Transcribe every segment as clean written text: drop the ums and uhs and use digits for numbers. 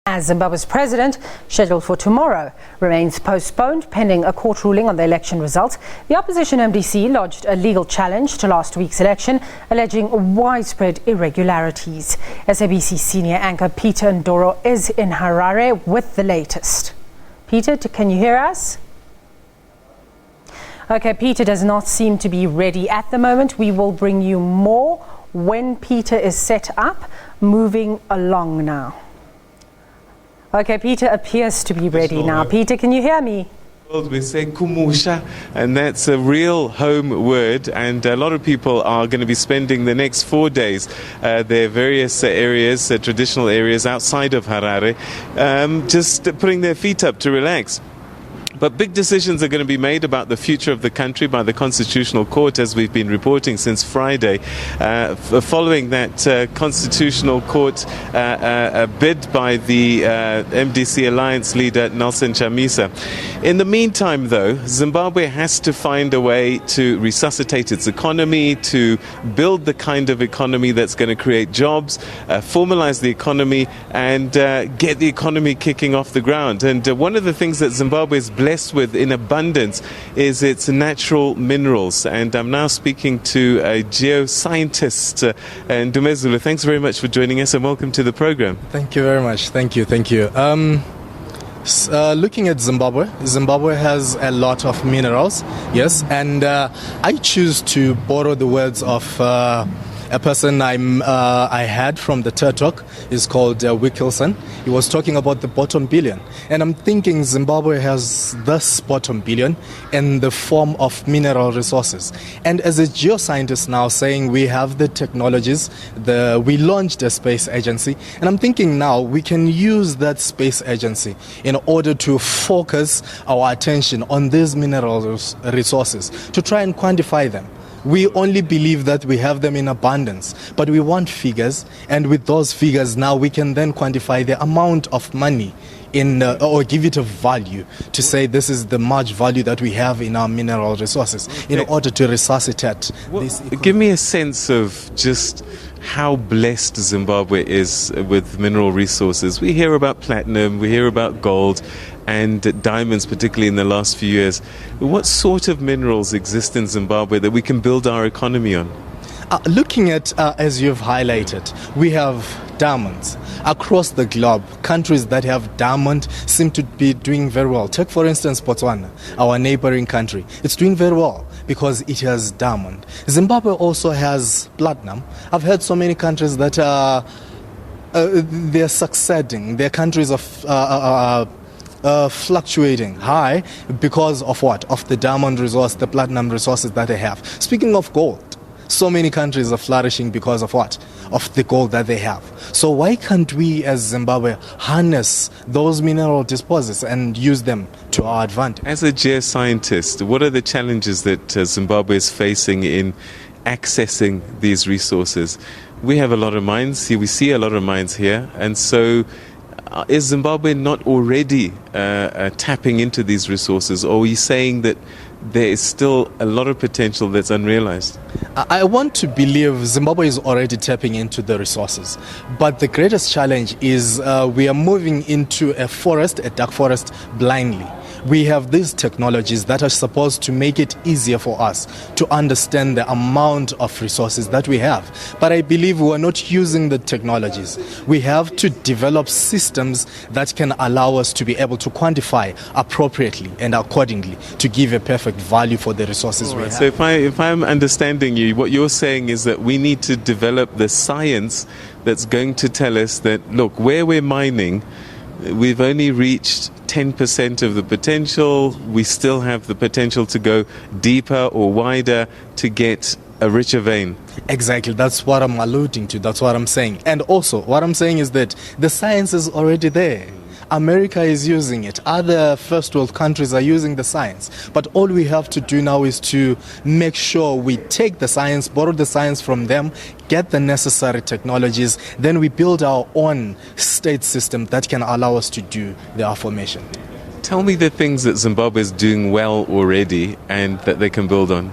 As Zimbabwe's president, scheduled for tomorrow, remains postponed pending a court ruling on the election results. The opposition MDC lodged a legal challenge to last week's election, alleging widespread irregularities. SABC senior anchor Peter Ndoro is in Harare with the latest. Peter, can you hear us? Okay, Peter does not seem to be ready at the moment. We will bring you more when Peter is set up. Moving along now. Okay, Peter appears to be ready now. Peter, can you hear me? We say kumusha, and that's a real home word, and a lot of people are going to be spending the next 4 days their various areas, traditional areas outside of Harare, just putting their feet up to relax. But big decisions are going to be made about the future of the country by the Constitutional Court, as we've been reporting since Friday, following that Constitutional Court bid by the MDC Alliance leader Nelson Chamisa. In the meantime, though, Zimbabwe has to find a way to resuscitate its economy, to build the kind of economy that's going to create jobs, formalize the economy, and get the economy kicking off the ground. And one of the things that Zimbabwe is blessed with in abundance is its natural minerals. And I'm now speaking to a geoscientist, Ndumezulu. Thanks very much for joining us and welcome to the program. Thank you very much. Thank you. Looking at Zimbabwe, Zimbabwe has a lot of minerals, yes, and I choose to borrow the words of a person I had from the TED Talk. Is called Wilkinson. He was talking about the bottom billion, and I'm thinking Zimbabwe has this bottom billion in the form of mineral resources. And as a geoscientist now, saying we have the technologies, we launched a space agency, and I'm thinking now we can use that space agency in order to focus our attention on these mineral resources to try and quantify them. We only believe that we have them in abundance, but we want figures, and with those figures now we can then quantify the amount of money or give it a value to say this is the much value that we have in our mineral resources in order to resuscitate this economy. Give me a sense of just how blessed Zimbabwe is with mineral resources. We hear about platinum, we hear about gold and diamonds, particularly in the last few years. What sort of minerals exist in Zimbabwe that we can build our economy on? Looking at, as you've highlighted, we have diamonds across the globe. Countries that have diamond seem to be doing very well. Take, for instance, Botswana, our neighboring country. It's doing very well because it has diamond. Zimbabwe also has platinum. I've heard so many countries that they're succeeding. They're countries of fluctuating high because of what? Of the diamond resource, the platinum resources that they have. Speaking of gold, so many countries are flourishing because of what? Of the gold that they have. So why can't we as Zimbabwe harness those mineral deposits and use them to our advantage? As a geoscientist, what are the challenges that Zimbabwe is facing in accessing these resources? We have a lot of mines here, we see a lot of mines here, and so is Zimbabwe not already tapping into these resources, or are you saying that there is still a lot of potential that's unrealized? I want to believe Zimbabwe is already tapping into the resources, but the greatest challenge is we are moving into a dark forest blindly. We have these technologies that are supposed to make it easier for us to understand the amount of resources that we have. But I believe we are not using the technologies. We have to develop systems that can allow us to be able to quantify appropriately and accordingly to give a perfect value for the resources we have. So if I'm understanding you, what you're saying is that we need to develop the science that's going to tell us that, look, where we're mining, we've only reached 10% of the potential. We still have the potential to go deeper or wider to get a richer vein. Exactly. That's what I'm alluding to. That's what I'm saying. And also, what I'm saying is that the science is already there. America is using it. Other first world countries are using the science. But all we have to do now is to make sure we take the science, borrow the science from them, get the necessary technologies, then we build our own state system that can allow us to do the affirmation. Tell me the things that Zimbabwe is doing well already and that they can build on.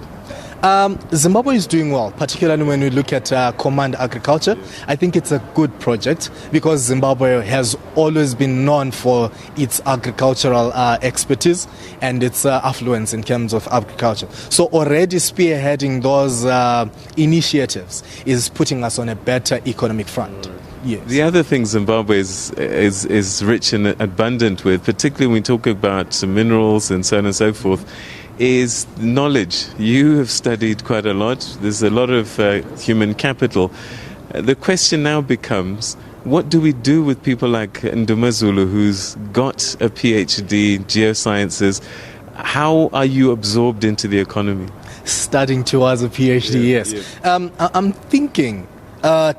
Zimbabwe is doing well, particularly when we look at command agriculture. I think it's a good project because Zimbabwe has always been known for its agricultural expertise and its affluence in terms of agriculture. So already spearheading those initiatives is putting us on a better economic front. Yes. The other thing Zimbabwe is rich and abundant with, particularly when we talk about minerals and so on and so forth, is knowledge. You have studied quite a lot. There's a lot of human capital. The question now becomes, what do we do with people like Ndoro, who's got a PhD in geosciences? How are you absorbed into the economy? Studying towards a PhD, yes. I'm thinking,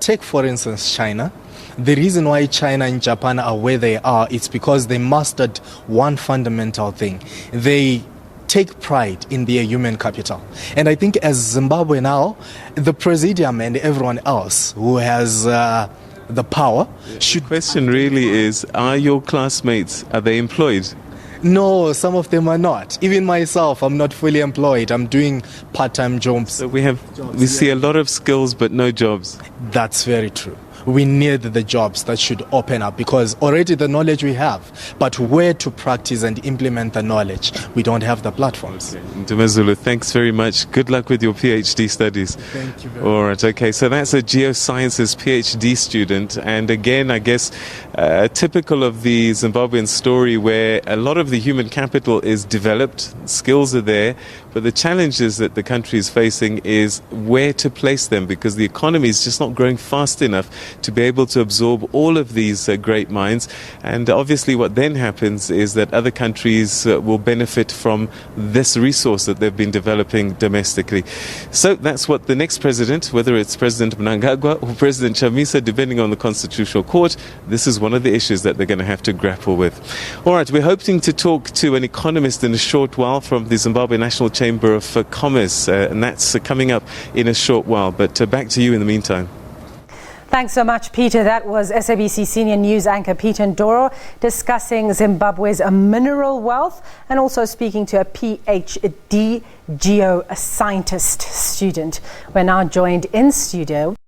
take for instance China. The reason why China and Japan are where they are is because they mastered one fundamental thing. They take pride in their human capital. And I think as Zimbabwe now, the Presidium and everyone else who has the power should... The question really is, are your classmates, are they employed? No, some of them are not. Even myself, I'm not fully employed. I'm doing part-time jobs. So we see a lot of skills but no jobs. That's very true. We need the jobs that should open up because already the knowledge we have, but where to practice and implement the knowledge, we don't have the platforms. Okay. Ndoro, thanks very much. Good luck with your PhD studies. Thank you very much. All right, okay, so that's a geosciences PhD student, and again, I guess, typical of the Zimbabwean story where a lot of the human capital is developed, skills are there, but the challenges that the country is facing is where to place them because the economy is just not growing fast enough to be able to absorb all of these great minds. And obviously what then happens is that other countries will benefit from this resource that they've been developing domestically. So that's what the next president, whether it's President Mnangagwa or President Chamisa, depending on the Constitutional Court, this is one of the issues that they're going to have to grapple with. All right, we're hoping to talk to an economist in a short while from the Zimbabwe National Chamber of Commerce, and that's coming up in a short while. But back to you in the meantime. Thanks so much, Peter. That was SABC senior news anchor Peter Ndoro discussing Zimbabwe's mineral wealth and also speaking to a PhD geoscientist student. We're now joined in studio